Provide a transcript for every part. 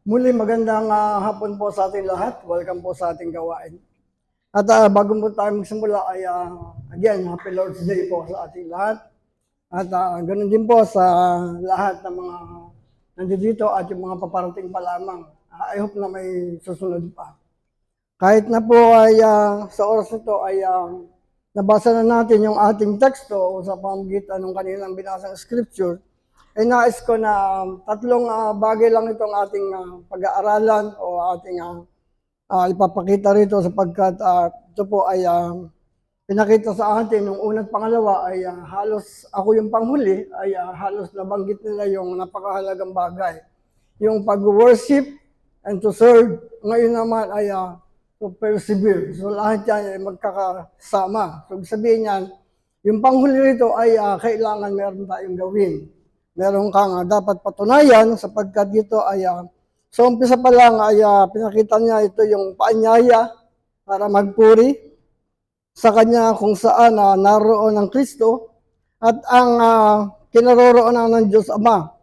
Muli magandang hapon po sa ating lahat. Welcome po sa ating gawain. At bago po tayo magsimula ay again, Happy Lord's Day po sa ating lahat. At ganun din po sa lahat ng mga nandito at yung mga paparating pa lamang. I hope na may susunod pa. Kahit na po ay sa oras nito ay nabasa na natin yung ating teksto sa pamamagitan ng kanilang binasang scripture, ay nais ko na tatlong bagay lang itong ating pag-aaralan o ating ipapakita rito sapagkat ito po ay pinakita sa atin nung una't pangalawa ay halos ako yung panghuli ay halos nabanggit nila yung napakahalagang bagay. Yung pag-worship and to serve. Ngayon naman ay to persevere. So lahat yan ay magkakasama. So sabihin niyan, yung panghuli rito ay kailangan meron tayong gawin. Meron kang dapat patunayan sapagkat dito ay so umpisa pa lang ay pinakita niya ito yung paanyaya para magpuri sa kanya kung saan naroon ang Kristo at ang kinaroroonan ng Diyos Ama.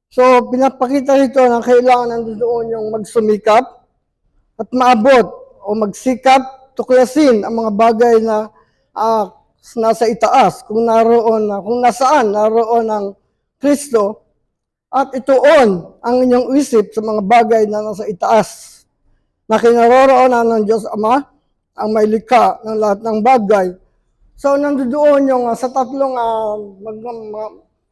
So pinapakita rito na kailangan nandoon yung magsumikap at maabot o magsikap tuklasin ang mga bagay na nasa itaas, kung nasaan naroon ang Kristo, at ituon ang inyong isip sa mga bagay na nasa itaas, na kinaroroonan ng Diyos Ama, ang may likha ng lahat ng bagay. So, nandoon yung sa tatlong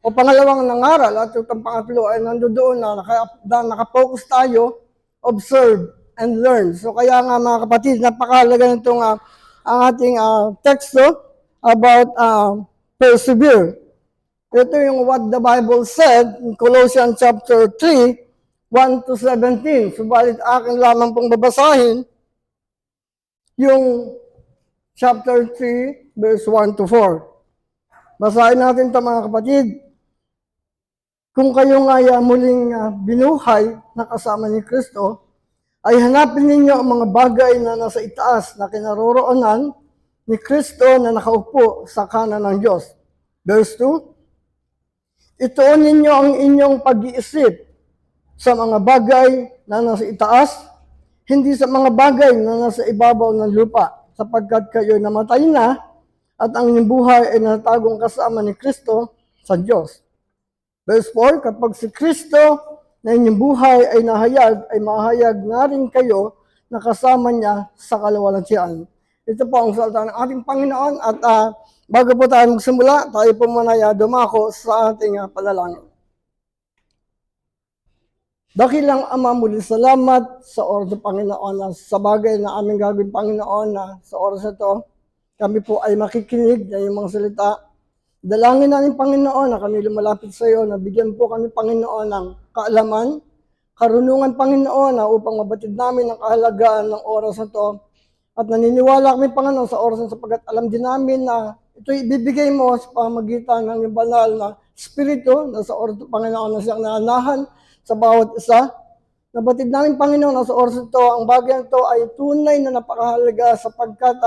o pangalawang nangaral at yung pangatlo ay nandoon na nakapokus tayo, observe and learn. So, kaya nga mga kapatid, napakahalaga nitong ang ating teksto about persevere. Ito yung what the Bible said in Colossians chapter 3, 1 to 17. Subalit akin lamang pong babasahin yung chapter 3, verse 1 to 4. Basahin natin ito mga kapatid. Kung kayo nga muling binuhay na kasama ni Kristo, ay hanapin ninyo ang mga bagay na nasa itaas na kinaroroonan ni Kristo na nakaupo sa kanan ng Diyos. Verse 2, ituon ninyo ang inyong pag-iisip sa mga bagay na nasa itaas, hindi sa mga bagay na nasa ibabaw ng lupa, sapagkat kayo namatay na at ang inyong buhay ay natagong kasama ni Kristo sa Diyos. Verse 4, kapag si Kristo na inyong buhay ay nahayag, ay mahayag na rin kayo na kasama niya sa kalawalatian. Ito po ang salita ng ating Panginoon at bago po tayo magsimula, tayo po muna dumako sa ating panalangin. Dakilang Ama, muli salamat sa oras ng Panginoon sa bagay na aming gagawin, Panginoon, na sa oras na ito, kami po ay makikinig na yung mga salita. Dalangin namin, Panginoon, na kami lumalapit sa iyo, na bigyan po kami, Panginoon, ng kaalaman, karunungan, Panginoon, na upang mabatid namin ang kahalagaan ng oras na ito. At naniniwala kami, Panginoon, sa oras na sapagkat alam din namin na ito ibibigay mo sa pamagitan ng iyong banal na Espiritu na sa oras ng Panginoon na siyang naanahan sa bawat isa. Nabatid namin, Panginoon, na sa oras ito, ang bagay nito ay tunay na napakahalaga sapagkat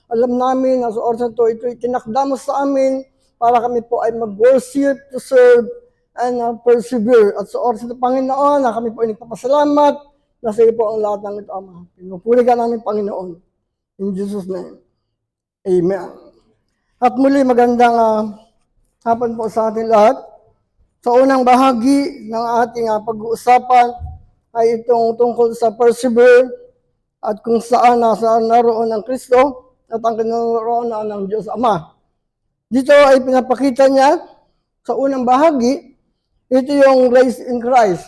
alam namin na sa oras ito, ito itinakda mo sa amin para kami po ay mag-worship, to serve, and persevere. At sa oras ito, Panginoon, na kami po ay nagpapasalamat na sa iyo po ang lahat ng ito, Ama. Pinupuli ka namin, Panginoon. In Jesus' name. Amen. At muli magandang hapon po sa ating lahat. Sa unang bahagi ng ating pag-uusapan ay itong tungkol sa persevere at kung saan naroon ang Kristo at ang kinaroroonan ng Diyos Ama. Dito ay pinapakita niya sa unang bahagi, ito yung raised in Christ.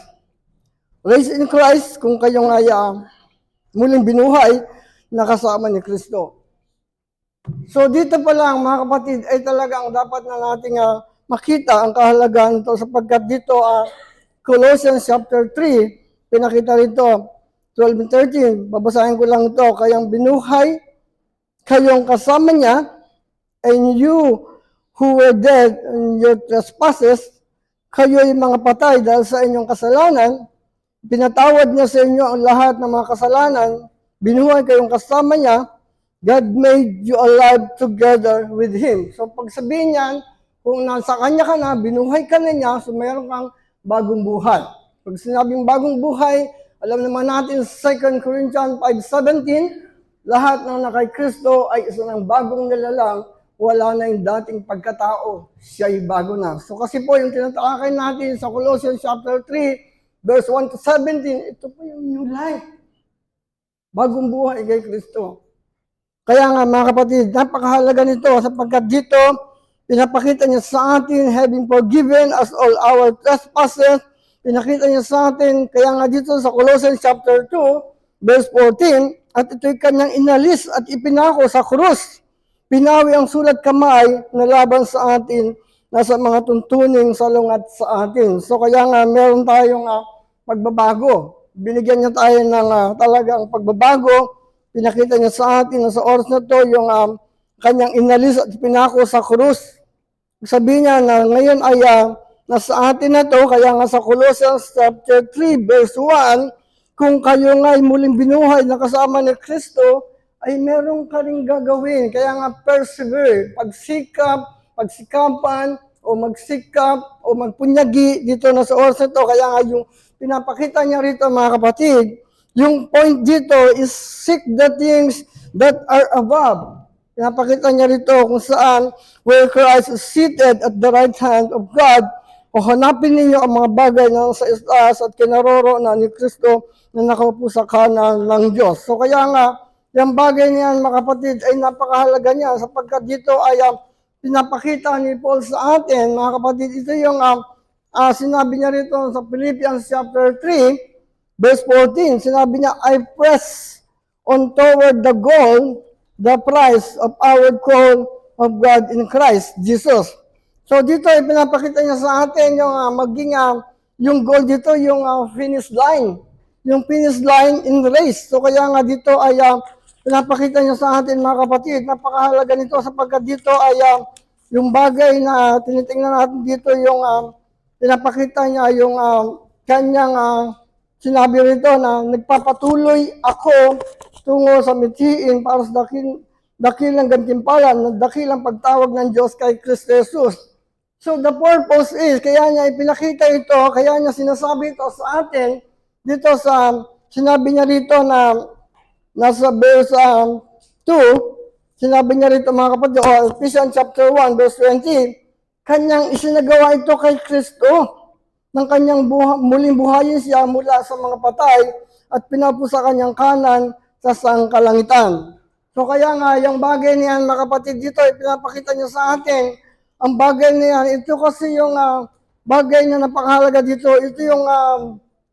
Raised in Christ, kung kayong ay muling binuhay na kasama ni Kristo. So dito pa lang mga kapatid ay talagang dapat na nating makita ang kahalagaan nito sapagkat dito Colossians chapter 3, pinakita rito 12 and 13, babasahin ko lang ito, kayang binuhay, kayong kasama niya, and you who were dead in your trespasses, kayo'y mga patay dahil sa inyong kasalanan, pinatawad niya sa inyo ang lahat ng mga kasalanan, binuhay kayong kasama niya, God made you alive together with Him. So pag sabihin niyan, kung nasa Kanya ka na, binuhay ka na niya, so mayroon kang bagong buhay. Pag sinabing bagong buhay, Alam naman natin, 2 Corinthians 5:17, lahat ng nakay Kristo ay isa ng bagong nilalang, wala na yung dating pagkatao, siya'y bago na. So kasi po yung tinatalakay natin sa Colossians chapter 3, verse 1 to 17, ito po yung new life. Bagong buhay kay Kristo. Kaya nga mga kapatid, napakahalaga nito sapagkat dito, pinapakita niya sa atin, having forgiven us all our trespasses, pinakita niya sa atin, kaya nga dito sa Colossians chapter 2, verse 14, at ito'y kanyang inalis at ipinako sa krus. Pinawi ang sulat kamay na laban sa atin, nasa mga tuntuning salungat sa atin. So kaya nga meron tayong pagbabago. Binigyan niya tayo ng talagang pagbabago. Pinakita niya sa atin na sa oras na to yung kanyang inalis at pinako sa krus. Sabihin niya na ngayon ay nasa atin na to, kaya nga sa Colossians chapter 3 verse 1, kung kayo nga ay muling binuhay na kasama ni Kristo, ay meron ka rin gagawin. Kaya nga persevere, pagsikapan, o magsikap, o magpunyagi dito na sa oras na to. Kaya nga yung pinapakita niya rito mga kapatid, yung point dito is seek the things that are above. Pinapakita niya rito kung saan where Christ is seated at the right hand of God, o hanapin ninyo ang mga bagay na sa itaas at kinaroro na ni Kristo na nakaupo sa kanan ng Diyos. So kaya nga, yung bagay niyan mga kapatid ay napakahalaga niya sapagkat dito ay pinapakita ni Paul sa atin, mga kapatid, ito yung sinabi niya rito sa Philippians chapter 3, verse 14, sinabi niya, I press on toward the goal, the prize of our call of God in Christ Jesus. So dito ay pinapakita niya sa atin yung maging yung goal dito, yung finish line. Yung finish line in race. So kaya nga dito ay pinapakita niya sa atin mga kapatid, napakahalaga nito sapagkat dito ay yung bagay na tinitingnan natin dito yung pinapakita niya yung kanyang sinabi rito na nagpapatuloy ako tungo sa mithiin para sa dakilang gantimpalan, na dakilang pagtawag ng Diyos kay Kristo Jesus. So the purpose is, kaya niya ipinakita ito, kaya niya sinasabi ito sa atin, dito sa, sinabi niya rito na, nasa verse 2, sinabi niya rito mga kapatid, Ephesians chapter 1, verse 20, kanyang isinagawa ito kay Kristo, ng kanyang muling buhayin siya mula sa mga patay, at pinapo sa kanyang kanan sa sangkalangitan. So kaya nga, yung bagay niyan mga kapatid dito, ipinapakita niya sa atin, ang bagay niyan, ito kasi yung bagay na napakahalaga dito, ito yung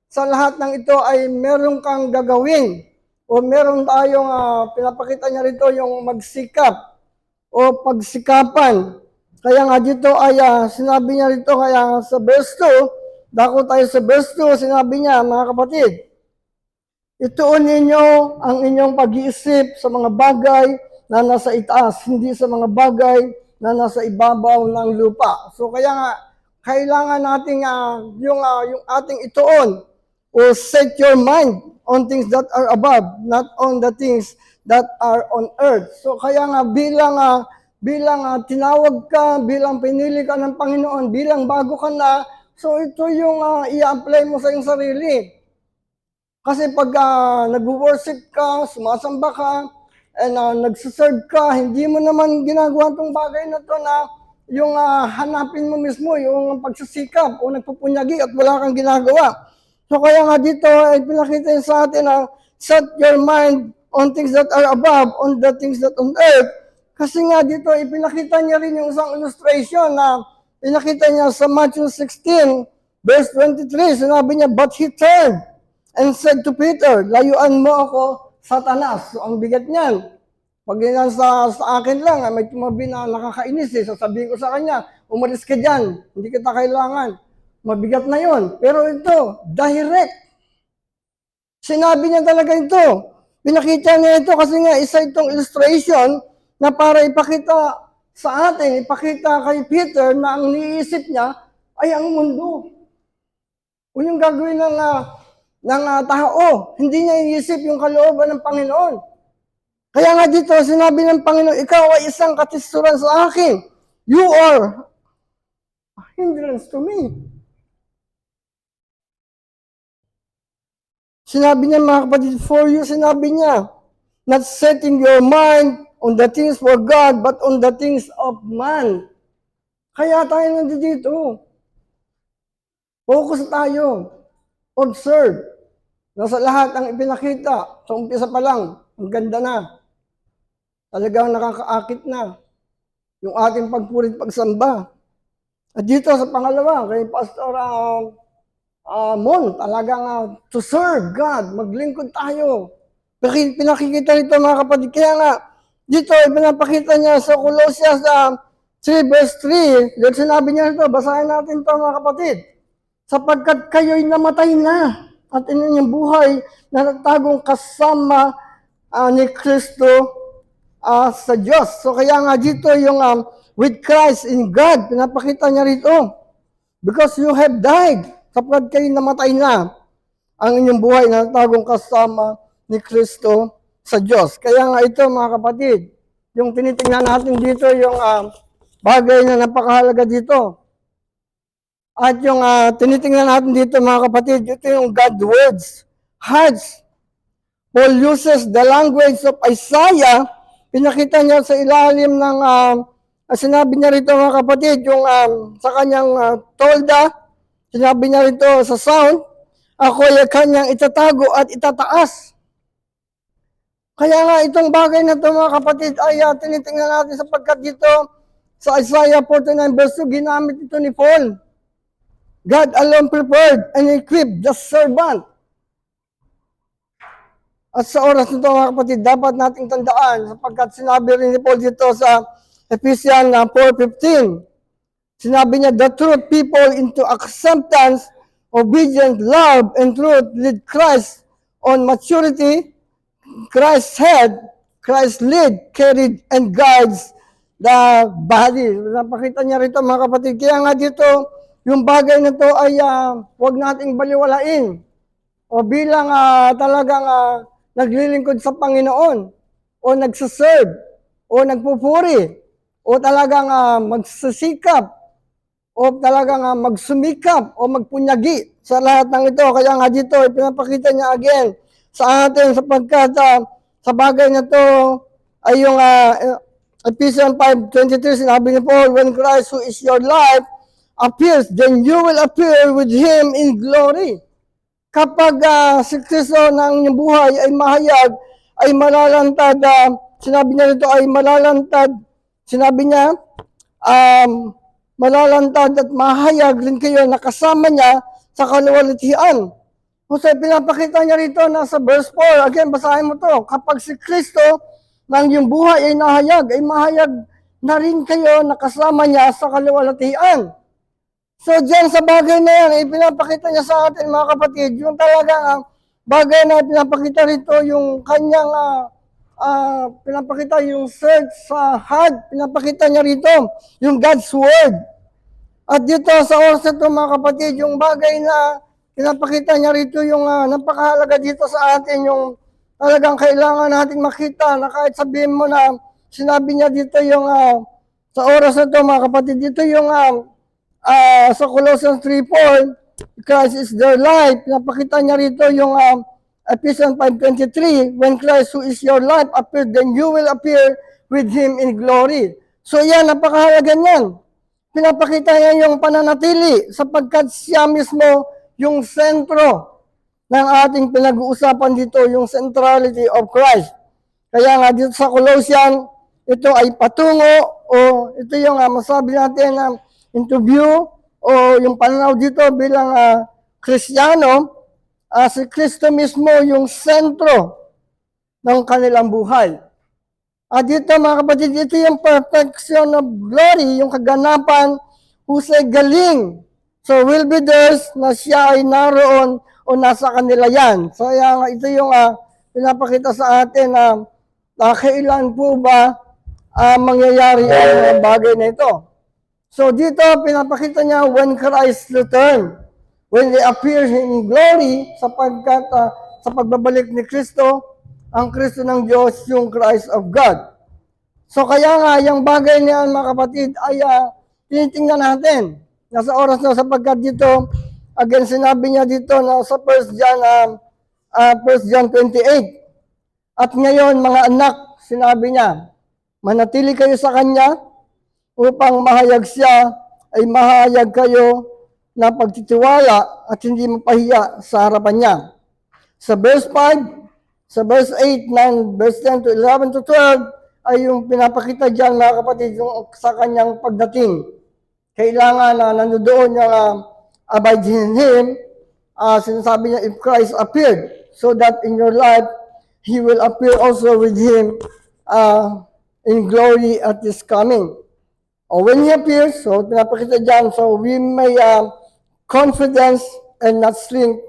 sa lahat ng ito ay meron kang gagawin o meron tayong pinapakita niya rito yung magsikap o pagsikapan. Kaya nga dito ay sinabi niya rito, kaya sa verse 2, dako tayo sa verse 2, sinabi niya mga kapatid, ituon ninyo ang inyong pag-iisip sa mga bagay na nasa itaas, hindi sa mga bagay na nasa ibabaw ng lupa. So kaya nga, kailangan nating yung ating ituon o set your mind on things that are above, not on the things that are on earth. So kaya nga bilang tinawag ka, bilang pinili ka ng Panginoon, bilang bago ka na, so ito yung i-apply mo sa iyong sarili. Kasi pag nag-worship ka, sumasamba ka, and nagsiserve ka, hindi mo naman ginagawa itong bagay na to na yung hanapin mo mismo, yung pagsisikap o nagpupunyagi at wala kang ginagawa. So kaya nga dito ay pinakita sa atin na set your mind on things that are above, on the things that on earth. Kasi nga dito, ipinakita niya rin yung isang illustration na pinakita niya sa Matthew 16, verse 23. Sinabi niya, but he turned and said to Peter, layuan mo ako, Satanas. So ang bigat niyan. Pag yan sa akin lang, may tumabi na nakakainis sasabihin ko sa kanya, umalis ka dyan, hindi kita kailangan. Mabigat na yon. Pero ito, direct. Sinabi niya talaga ito. Pinakita niya ito kasi nga isa itong illustration na para ipakita sa atin, ipakita kay Peter na ang niisip niya ay ang mundo. O yung gagawin ng tao. Hindi niya iisip yung kalooban ng Panginoon. Kaya nga dito, sinabi ng Panginoon, ikaw ay isang katisuran sa akin. You are a hindrance to me. Sinabi niya mga kapatid, for you, sinabi niya, not setting your mind on the things for God, but on the things of man. Kaya tayo nandito. Focus tayo. Observe. Nasa lahat ang ipinakita. Sa umpisa pa lang, ang ganda na. Talagang nakakaakit na yung ating pagpurit pagsamba. At dito sa pangalawa, kay Pastor Mon, talagang to serve God, maglingkod tayo. Pinakikita rito mga kapatid. Kaya nga, dito ipinapakita niya sa Colossians 3 verse 3, dahil sinabi niya ito, basahin natin ito mga kapatid. Sapagkat kayo'y namatay na at inyong buhay na natagong kasama ni Kristo sa Diyos. So kaya nga dito yung with Christ in God, pinapakita niya rito. Because you have died, sapagkat kayo namatay na ang inyong buhay na natagong kasama ni Kristo sa Diyos. Kaya nga ito mga kapatid, yung tinitingnan natin dito yung bagay na napakahalaga dito. At yung tinitingnan natin dito mga kapatid, ito yung God's words. Hearts. Paul uses the language of Isaiah. Pinakita niya sa ilalim ng, sinabi niya rito mga kapatid, yung sa kanyang tolda, sinabi niya rito sa sound, ako ay kanyang itatago at itataas. Kaya nga itong bagay na ito mga kapatid ay tinitingnan natin sapagkat dito sa Isaiah 49 verse 2, ginamit ito ni Paul. God alone prepared and equipped the servant. At sa oras nito mga kapatid, dapat nating tandaan sapagkat sinabi rin ni Paul dito sa Ephesians 4:15. Sinabi niya, the truth people into acceptance, obedience, love, and truth lead Christ on maturity. Christ's head, Christ's lead, carried, and guides the body. Napakita niya rito mga kapatid. Kaya nga dito, yung bagay na to ay huwag nating baliwalain. O bilang talagang naglilingkod sa Panginoon, o nagsaserve, o nagpupuri, o talagang magsasikap, o talagang magsumikap, o magpunyagi sa lahat ng ito. Kaya nga dito, pinapakita niya again sa atin sapagkat sa bagay na to ay yung Ephesians 5:23, sinabi ni Paul, when Christ who is your life appears, then you will appear with Him in glory. Kapag si Kristo na ang inyong buhay ay mahayag, ay malalantad, sinabi niya nito ay malalantad, sinabi niya, malalantad at mahayag rin kayo na kasama niya sa kaluwalhatian. Kasi pinapakita niya rito na sa verse 4, again, basahin mo to, kapag si Kristo na ang inyong buhay ay nahayag, ay mahayag na rin kayo na kasama niya sa kaluwalhatian. So, dyan sa bagay na yan, ipinapakita niya sa atin, mga kapatid, yung talagang bagay na pinapakita rito, yung kanyang, pinapakita yung search sa heart, pinapakita niya rito, yung God's Word. At dito sa oras ito, mga kapatid, yung bagay na pinapakita niya rito, yung napakahalaga dito sa atin, yung talagang kailangan natin makita, na kahit sabihin mo na, sinabi niya dito yung, sa oras ito, mga kapatid, dito yung, sa Colossians 3:4, Christ is their life. Napakita niya rito yung Ephesians 5:23, when Christ who is your life appeared, then you will appear with Him in glory. So yan, napakahalaga niyan. Pinapakita niya yung pananatili sapagkat siya mismo yung sentro ng ating pinag-uusapan dito, yung centrality of Christ. Kaya nga dito sa Colossians, ito ay patungo o ito yung masabi natin na interview o yung pananaw dito bilang Kristiyano, si Kristo mismo yung sentro ng kanilang buhay. At dito mga kapatid, ito yung perfection of glory, yung kaganapan, husay galing. So will be theirs na siya ay naroon o nasa kanila yan. So ito yung pinapakita sa atin na kailan po ba mangyayari ang bagay na ito. So dito, pinapakita niya when Christ return, when they appear in glory, sapagkat sa pagbabalik ni Kristo, ang Kristo ng Diyos, yung Christ of God. So kaya nga, yung bagay niyan mga kapatid, ay tinitingnan natin. Nasa oras na sapagkat dito, again, sinabi niya dito na sa 1 John 1 John 28. At ngayon, mga anak, sinabi niya, manatili kayo sa Kanya upang mahayag siya ay mahayag kayo na pagtitiwala at hindi mapahiya sa harapan niya. Sa verse 5, sa verse 8, 9, verse 10 to 11 to 12, ay yung pinapakita dyan, mga kapatid, yung sa kanyang pagdating. Kailangan na nandoon yung abide in Him. Sinasabi niya, if Christ appeared, so that in your life, He will appear also with Him in glory at His coming. Or when He appears, so pinapakita dyan, so we may confidence and not shrink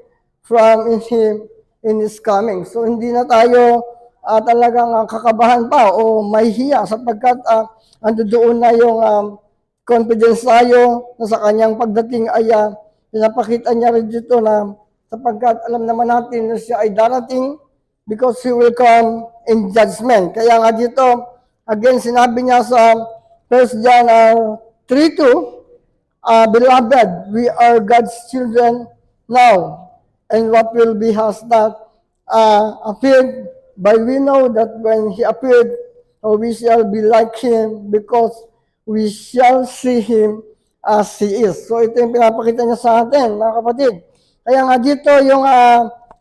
from Him in His coming. So hindi na tayo talagang kakabahan pa o mahihiya sapagkat doon na yung confidence tayo na sa kanyang pagdating ay pinapakita niya rin dito na sapagkat alam naman natin na siya ay darating because He will come in judgment. Kaya nga dito, again, sinabi niya sa 1 John 3:2, beloved, we are God's children now, and what will be has not appeared, but we know that when He appeared, we shall be like Him because we shall see Him as He is. So ito yung pinapakita niya sa atin, mga kapatid. Kaya nga dito yung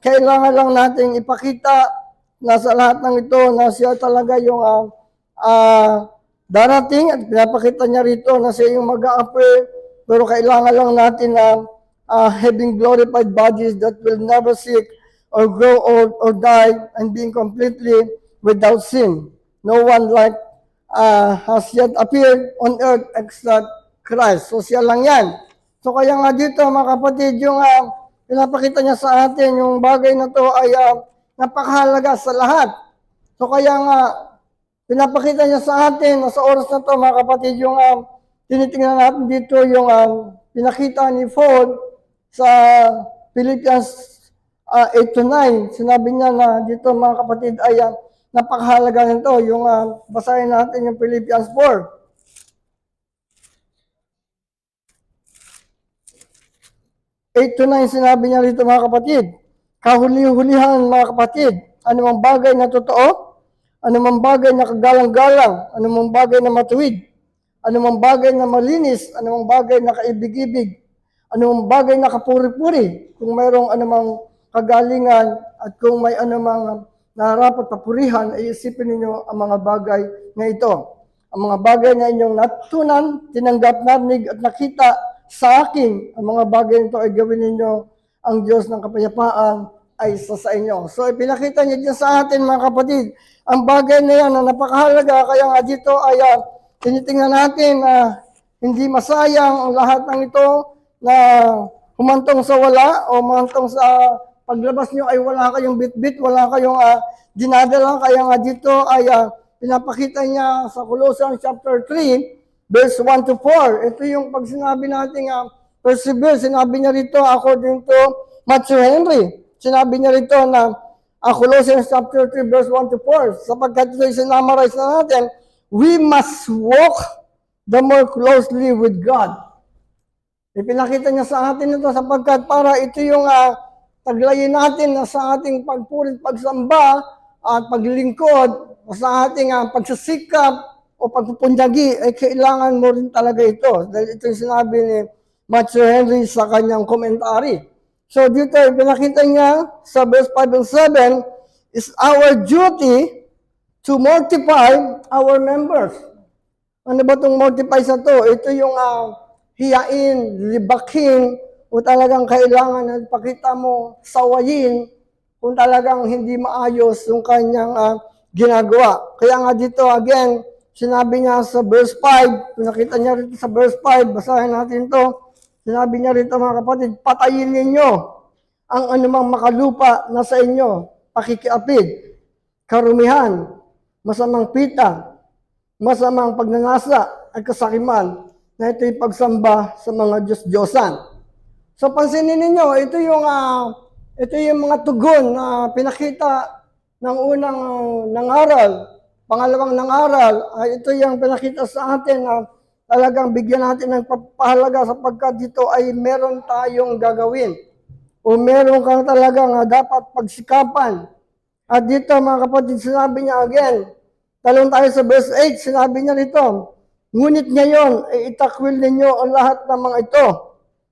kailangan lang natin ipakita na sa lahat ng ito na siya talaga yung darating at pinapakita niya rito na siya yung mag-a-appear, pero kailangan lang natin na having glorified bodies that will never sick or grow old or die and being completely without sin. No one like has yet appeared on earth except Christ. So siya lang yan. So kaya nga dito mga kapatid, yung pinapakita niya sa atin, yung bagay na to ay napakahalaga sa lahat. So kaya nga, pinapakita niya sa atin na sa oras na to mga kapatid, yung tinitingnan natin dito yung pinakita ni Paul sa Philippians 8-9. Sinabi niya na dito mga kapatid ay napakahalaga nito. Yung basahin natin yung Philippians 4. 8-9 sinabi niya rito mga kapatid, kahuli-hulihan mga kapatid, anumang bagay na totoo, anumang bagay na kagalang-galang, anumang bagay na matuwid, anumang bagay na malinis, anumang bagay na kaibig-ibig, anumang bagay na kapuri-puri, kung mayroong anumang kagalingan at kung may anumang narapat papurihan, ay isipin ninyo ang mga bagay na ito. Ang mga bagay na inyong natutunan, tinanggap, narinig at nakita sa akin, ang mga bagay nito ay gawin ninyo, ang Diyos ng kapayapaan ay sa inyo. So ipinakita niya dyan sa atin mga kapatid, ang bagay na yan na napakahalaga, kaya nga dito ay tinitingnan natin na hindi masayang ang lahat ng ito na humantong sa wala o humantong sa paglabas nyo ay wala kayong bit-bit, wala kayong dinadala. Kaya nga dito ay pinapakita niya sa Colossians chapter 3, verse 1 to 4. Ito yung pag sinabi natin persevere, sinabi niya rito according to Matthew Henry. Sinabi niya rito na Colossians chapter 3, verse 1 to 4. Sapagkat ito yung sinamarize na natin, we must walk the more closely with God. Ipinakita niya sa atin ito sapagkat para ito yung taglayin natin na sa ating pagpurit, pagsamba at paglingkod, sa ating pagsasikap o pagpupunyagi, ay kailangan mo rin talaga ito. Dahil ito yung sinabi ni Matthew Henry sa kanyang commentary. So dito, pinakita niya sa verse 5 and 7, is our duty to mortify our members. Ano ba itong mortify sa to? Ito yung hiyain, libakin, o talagang kailangan na pakita mo, sawayin, kung talagang hindi maayos yung kanyang ginagawa. Kaya nga dito, again, sinabi niya sa verse 5, pinakita niya rito sa verse 5, basahin natin to. Sinabi niya rito mga kapatid, patayin ninyo ang anumang makalupa na sa inyo, pakikiapid, karumihan, masamang pita, masamang pagnanasa at kasakiman na ito'y pagsamba sa mga Diyos-Diyosan. So pansinin ninyo, ito yung mga tugon na pinakita ng unang nangaral. Pangalawang nangaral, ito yung pinakita sa atin na talagang bigyan natin ng pahalaga sapagkat dito ay meron tayong gagawin. o meron kang talagang dapat pagsikapan. At dito mga kapatid, sinabi niya again, talon tayo sa verse 8, sinabi niya rito, ngunit ngayon ay itakwil ninyo ang lahat ng mga ito,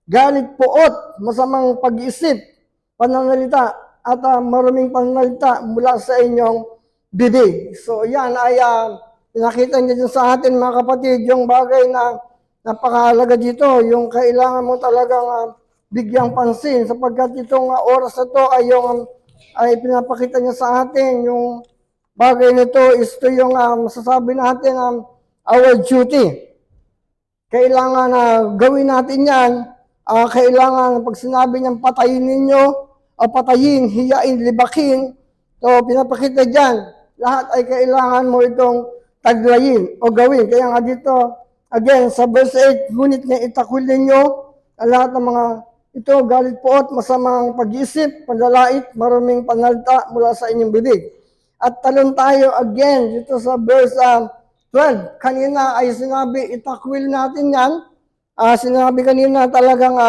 galit, puot, masamang pag-iisip, pananalita, at maruming pananalita mula sa inyong bibig. So yan ay pinakita niya dyan sa atin mga kapatid, yung bagay na napakahalaga dito, yung kailangan mo talagang bigyang pansin sapagkat itong oras na to ay pinapakita niya sa atin yung bagay nito is ito yung masasabi natin our duty. Kailangan gawin natin yan. Kailangan pag sinabi niyang patayin ninyo, patayin, hiyain, libakin, so pinapakita dyan, lahat ay kailangan mo itong taglayin o gawin. Kaya nga dito, again, sa verse 8, ngunit na itakwil ninyo ang lahat ng mga ito, galit, puot, masamang pag-isip, panlalait, maruming panalta mula sa inyong bibig. At talon tayo again dito sa verse 12. Kanina ay sinabi, itakwil natin yan. Sinabi kanina talagang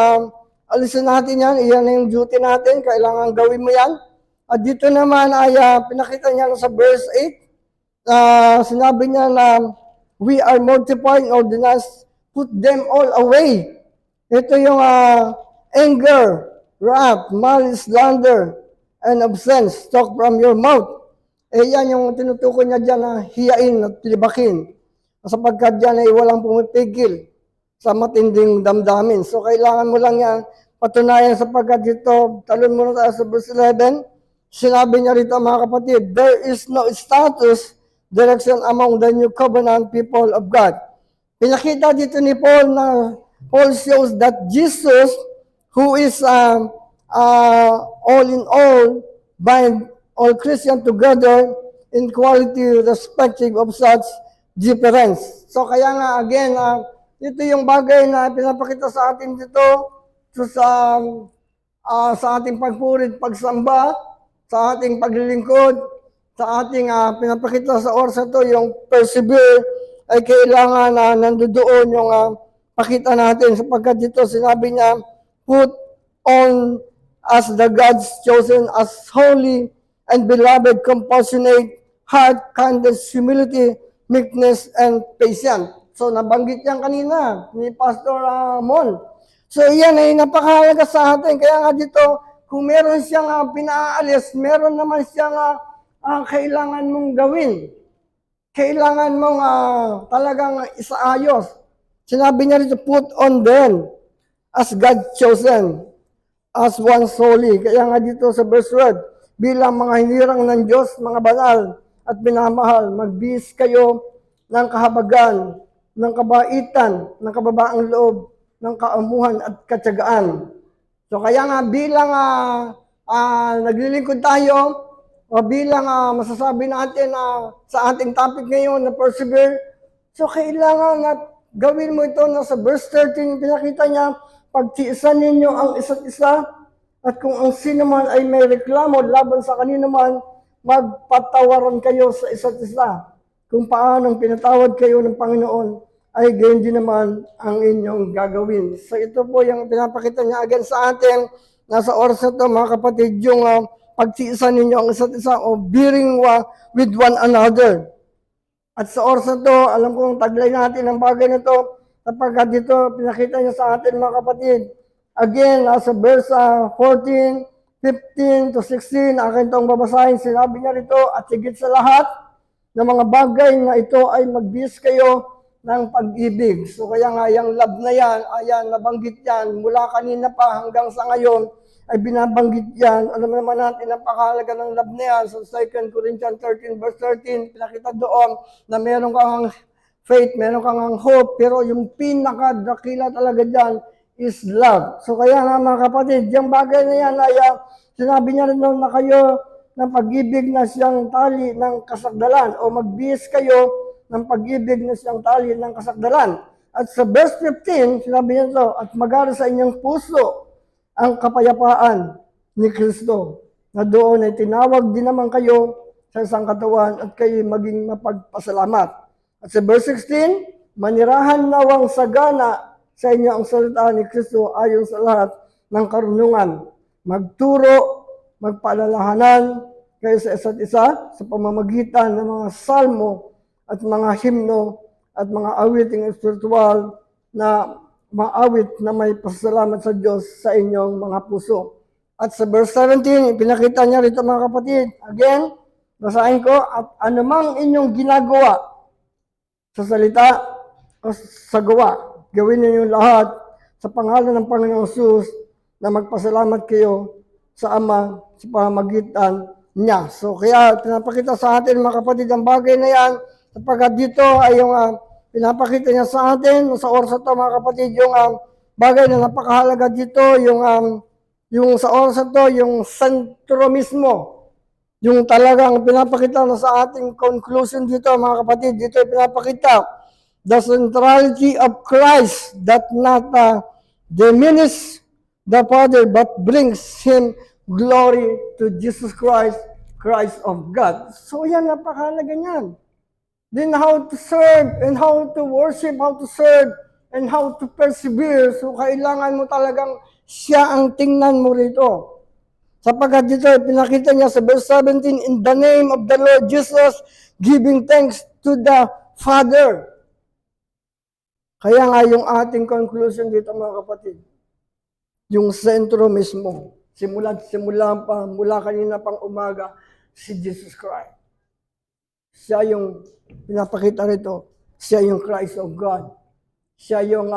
alisin natin yan. Iyan na yung duty natin. Kailangan gawin mo yan. At dito naman ay pinakita niya sa verse 8. Sinabi niya na we are multiplying ordinance, put them all away. Ito yung anger, wrath, malice, slander, and offense, talk from your mouth. Yan yung tinutukoy niya dyan na hiyain at libakin. Sapagkat dyan ay walang pumipigil sa matinding damdamin. So kailangan mo lang yan patunayan sapagkat dito, talon muna tayo sa verse 11, sinabi niya rito mga kapatid, there is no status direction among the new covenant people of God. Pinakita dito ni Paul na Paul shows that Jesus, who is all in all, bind all Christians together in quality respective of such difference. So kaya nga again, ito yung bagay na pinapakita sa atin dito sa ating pagpurit, pagsamba, sa ating paglilingkod, sa ating pinapakita sa oras na ito, yung persevere, ay kailangan na nandoon yung pakita natin sapagkat dito sinabi niya, put on as the God's chosen, as holy and beloved, compassionate, heart, kindness, humility, meekness, and patience. So nabanggit yan kanina ni Pastor Mon. So yan ay napakahalaga sa atin. Kaya nga dito, kung meron siyang pinaalis, meron naman siyang kailangan mong gawin. Kailangan mong talagang isaayos. Sinabi niya rito, put on them as God chosen, as one holy. Kaya nga dito sa verse 12, bilang mga hinirang ng Diyos, mga banal at binamahal, magbihis kayo ng kahabagan, ng kabaitan, ng kababaang loob, ng kaamuhan at katyagaan. So kaya nga bilang naglilingkod tayo, o bilang masasabi natin sa ating topic ngayon na persevere, so kailangan gawin mo ito na sa verse 13, pinakita niya, pagtiisan ninyo ang isa't isa, at kung ang sino man ay may reklamo laban sa kanino man, magpatawaran kayo sa isa't isa. Kung paanong pinatawad kayo ng Panginoon, ay gayon din naman ang inyong gagawin. So ito po yung pinapakita niya again sa atin, nasa oras na ito mga kapatid, yung pagtiisan ninyo ang isa't isa o bearing with one another. At sa oras na ito, alam kong taglay natin ang bagay na ito, sapagkat dito pinakita niya sa atin mga kapatid. Again, sa verse 14, 15 to 16, akin itong babasahin, sinabi niya rito, at higit sa lahat ng mga bagay na ito ay magbihis kayo ng pag-ibig. So kaya nga, yung love na yan, ayan, nabanggit yan, mula kanina pa hanggang sa ngayon, ay binabanggit yan. Alam naman natin, napakahalaga ng love na yan. So 2 Corinthians 13 verse 13, pinakita doon na meron kang faith, meron kang hope, pero yung pinakadakila talaga dyan is love. So kaya nga mga kapatid, yung bagay na yan ay sinabi niya rin na kayo ng pag-ibig na siyang tali ng kasakdalan o magbihis kayo ng pag-ibig na siyang tali ng kasakdalan. At sa verse 15, sinabi niya ito, at magara sa inyong puso ang kapayapaan ni Kristo, na doon ay tinawag din naman kayo sa isang katawan at kayo maging mapagpasalamat. At sa verse 16, manirahan nawang sagana sa inyo ang salita ni Kristo ayon sa lahat ng karunungan. magturo, magpaalalahanan kayo sa isa't isa sa pamamagitan ng mga salmo at mga himno at mga awiting espiritual na maawit na may pasalamat sa Diyos sa inyong mga puso. At sa verse 17, pinakita niya rito mga kapatid, again, basahin ko, at anumang inyong ginagawa sa salita o sa gawa, gawin niyo lahat sa pangalan ng Panginoong Jesus na magpasalamat kayo sa Ama sa pamamagitan niya. So kaya pinapakita sa atin mga kapatid ang bagay na yan sapagkat dito ay yung pinapakita niya sa atin sa oras na ito mga kapatid yung bagay na napakahalaga dito yung sa oras na ito yung sentro mismo yung talagang pinapakita na sa ating conclusion dito mga kapatid dito pinapakita the centrality of Christ that not diminish the Father but brings Him glory to Jesus Christ, Christ of God. So yan, napakahalaga niyan. Then how to serve and how to worship, how to serve and how to persevere. So kailangan mo talagang siya ang tingnan mo rito. Sapagkat dito pinakita niya sa verse 17, in the name of the Lord Jesus, giving thanks to the Father. Kaya nga yung ating conclusion dito mga kapatid, yung sentro mismo, simula pa, mula kanina pang umaga, si Jesus Christ. Siya yung pinapakita rito, siya yung Christ of God. Siya yung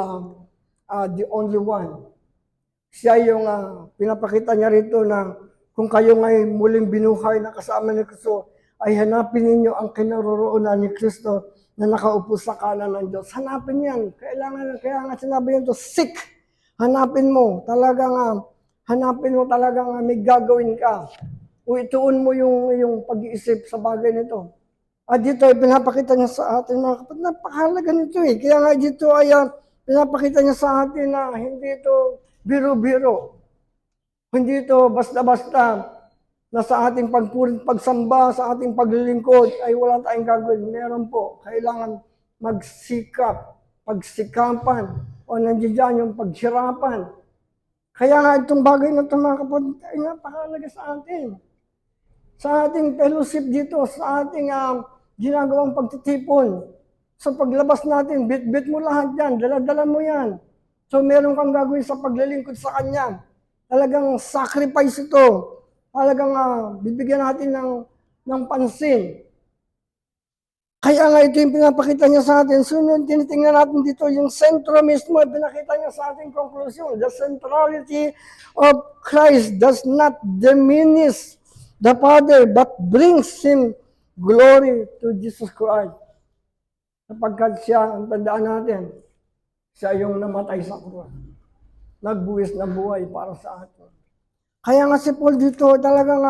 the only one. Siya yung pinapakita niya rito na kung kayo ngay muling binuhay na kasama ni Kristo, ay hanapin ninyo ang kinaroroonan ni Kristo na nakaupo sa kanan ng Diyos. Hanapin yan. Kaya nga sinabi nito, seek. Hanapin mo. Hanapin mo talagang may gagawin ka. O ituon mo yung pag-iisip sa bagay nito. At dito ay pinapakita niya sa atin, mga kapatid, napakahalaga nito eh. Kaya nga dito ay pinapakita niya sa atin na hindi ito biro-biro. Hindi ito basta-basta na sa ating pagsamba, sa ating paglilingkod, ay wala tayong gagawin. Meron po. Kailangan magsikap, pagsikapan, o nandiyan yung paghirapan. Kaya nga itong bagay na ito, mga kapatid, ay napakahalaga sa atin. Sa ating fellowship dito, sa ating ginagawang pagtitipon. Sa paglabas natin, bit-bit mo lahat yan, dala-dala mo yan. So meron kang gagawin sa paglilingkod sa Kanya. Talagang sacrifice ito. Talagang bibigyan natin ng pansin. Kaya nga ito yung pinapakita niya sa atin. Sunod, tinitingnan natin dito yung sentro mismo. Pinakita niya sa ating conclusion. The centrality of Christ does not diminish the Father, but brings Him glory to Jesus Christ. Sapagkat siya, ang tandaan natin, siya yung namatay sa krus. Nagbuwis na buhay para sa atin. Kaya nga si Paul dito talagang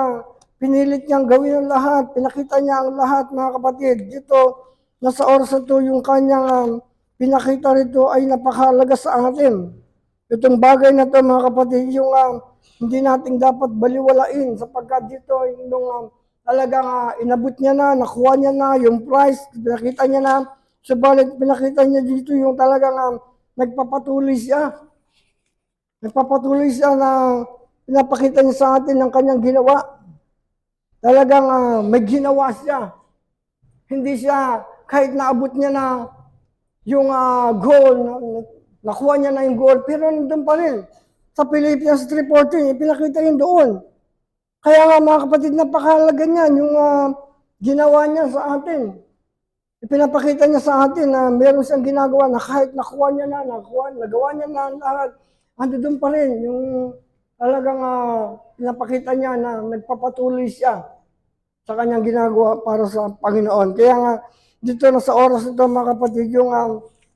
pinilit niyang gawin ang lahat. Pinakita niya ang lahat, mga kapatid. Dito, nasa oras na ito, yung kanyang pinakita rito ay napakahalaga sa atin. Itong bagay na ito, mga kapatid, yung hindi natin dapat baliwalain sapagkat dito, yung talagang inabot niya na, nakuha niya na, yung price, pinakita niya na, subalit pinakita niya dito yung talagang nagpapatuloy siya. Nagpapatuloy siya na pinapakita niya sa atin ang kanyang ginawa. Talagang may ginawa siya. Hindi siya, kahit naabot niya na yung goal, nakuha niya na yung goal, pero nandun pa rin. Sa Philippians 3:14, ipinakita yun doon. Kaya nga mga kapatid, napakahalaga niyan, yung ginawa niya sa atin. Ipinapakita niya sa atin na meron siyang ginagawa na kahit nakuha niya na, nagawa niya na lahat, andun pa rin yung talagang pinapakita niya na nagpapatuloy siya sa kanyang ginagawa para sa Panginoon. Kaya nga, dito na sa oras ito mga kapatid, yung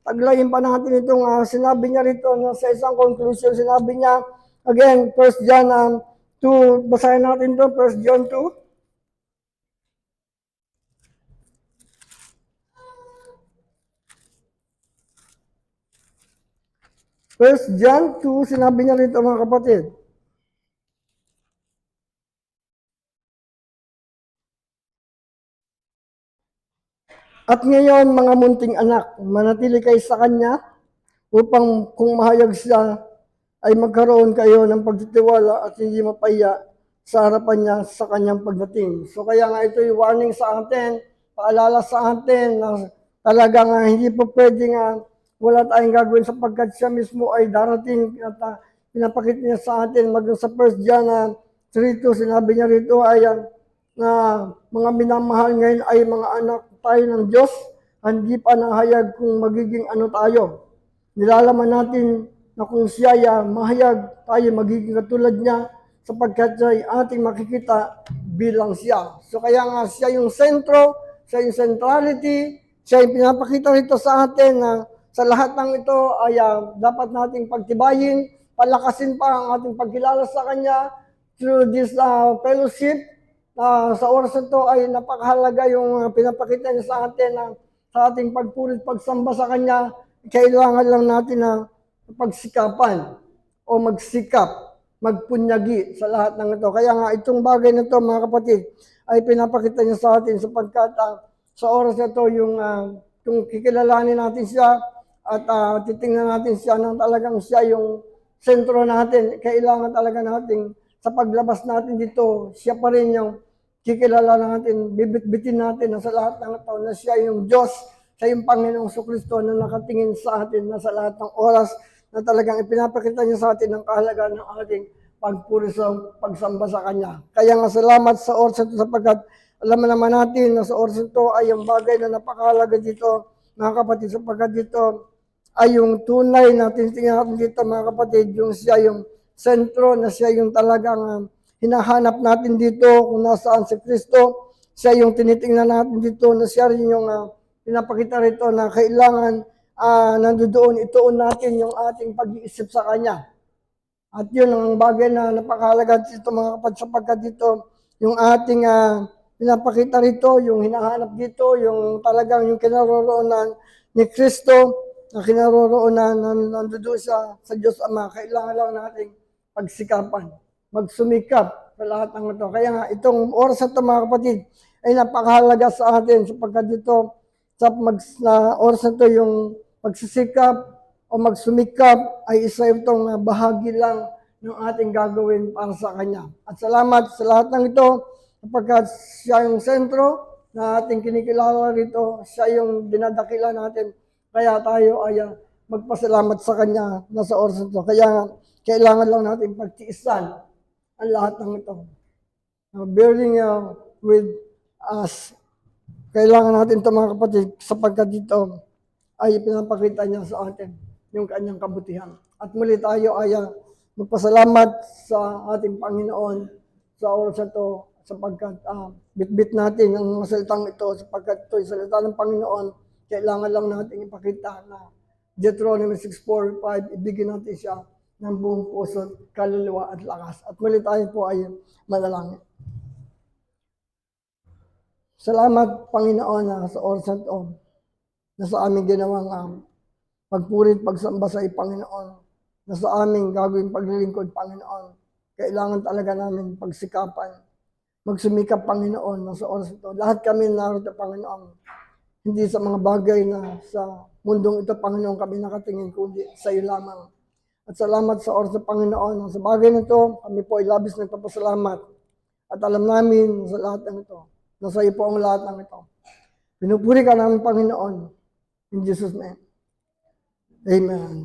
taglayin pa natin itong sinabi niya rito na sa isang conclusion, sinabi niya, again, 1 John 2, basahin natin ito, 1 John 2. First John 2, sinabi niya rito mga kapatid. At ngayon, mga munting anak, manatili kayo sa Kanya upang kung mahayag siya ay magkaroon kayo ng pagtitiwala at hindi mapaya sa harapan niya sa kanyang pagdating. So kaya nga ito yung warning sa atin, paalala sa atin na talagang hindi po pwedeng wala tayong gagawin sapagkat siya mismo ay darating at pinapakita niya sa atin sa 1 John 3:2, sinabi niya rito ay na mga minamahal ngayon ay mga anak tayo ng Diyos, hindi pa nahayag kung magiging ano tayo. Nilalaman natin na kung siya ay mahayag, tayo magiging katulad niya sapagkat siya ay ating makikita bilang siya. So kaya nga siya yung sentro, siya yung centrality, siya yung pinapakita rito sa atin na sa lahat ng ito ay dapat nating pagtibayin, palakasin pa ang ating pagkilala sa Kanya through this fellowship. Sa oras na ito ay napakahalaga yung pinapakita niya sa atin na sa ating pagpurit, pagsamba sa Kanya, kailangan lang natin na pagsikapan o magsikap, magpunyagi sa lahat ng ito. Kaya nga itong bagay na ito, mga kapatid, ay pinapakita niya sa atin sapagkat sa oras na ito yung kikilalanin natin siya at titingnan natin siya nang talagang siya yung sentro natin. Kailangan talaga natin sa paglabas natin dito, siya pa rin yung kikilala natin, bibit-bitin natin na sa lahat ng ito na siya yung Diyos, siya yung Panginoong Kristo na nakatingin sa atin na sa lahat ng oras na talagang ipinapakita niya sa atin ang kahalagaan ng ating pagpuri sa pagsamba sa Kanya. Kaya nga salamat sa oras ito sapagkat alam naman natin na sa oras ito ay yung bagay na napakahalaga dito, mga kapatid, sapagkat dito ay yung tunay na tinitingnan natin dito, mga kapatid, yung siya yung sentro, na siya yung talagang hinahanap natin dito kung nasaan si Kristo. Siya yung tinitingnan natin dito na siya rin yung pinapakita rito na kailangan nandoon ituon natin yung ating pag-iisip sa Kanya. At yun ang bagay na napakahalaga dito, mga kapatid, sapagkat dito yung ating pinapakita rito, yung hinahanap dito, yung talagang yung kinaroroonan ni Kristo, na kinaroroonan na nandoon sa Diyos Ama. Kailangan lang nating pagsikapan, magsumikap sa lahat ng ito. Kaya nga, itong oras na ito, mga kapatid, ay napakahalaga sa atin sapagkat dito, sa oras na ito, yung magsisikap o magsumikap ay isa itong bahagi lang ng ating gagawin para sa Kanya. At salamat sa lahat ng ito sapagkat siya yung sentro na ating kinikilala rito, siya yung dinadakila natin. Kaya tayo ay magpasalamat sa Kanya na sa oras ito. Kaya kailangan lang natin pagtiisan ang lahat ng ito. Bearing with us. Kailangan natin ito, mga kapatid, sapagkat dito ay pinapakita niya sa atin yung Kanyang kabutihan. At muli tayo ay magpasalamat sa ating Panginoon sa oras ito sapagkat bitbit natin ang mga salitang ito sapagkat ito ay salita ng Panginoon. Kailangan lang natin ipakita na Deuteronomy 6:4-5, ibigin natin siya ng buong puso, kaluluwa at lakas. At muli tayo po ay manalangin. Salamat, Panginoon, sa oras na ito na sa aming ginawang pagpurit, pagsamba sa Panginoon, na sa aming gagawing paglilingkod, Panginoon. Kailangan talaga namin pagsikapan, magsumikap, Panginoon, na sa oras ito. Lahat kami narito, Panginoon, hindi sa mga bagay na sa mundong ito, Panginoon, kami nakatingin, kundi sa iyo lamang. At salamat sa oras ng Panginoon. Sa bagay na ito, kami po ay labis nagpapasalamat. At alam namin sa lahat ng ito, na sa iyo po ang lahat ng ito. Pinupuri ka namin, Panginoon. In Jesus' name. Amen.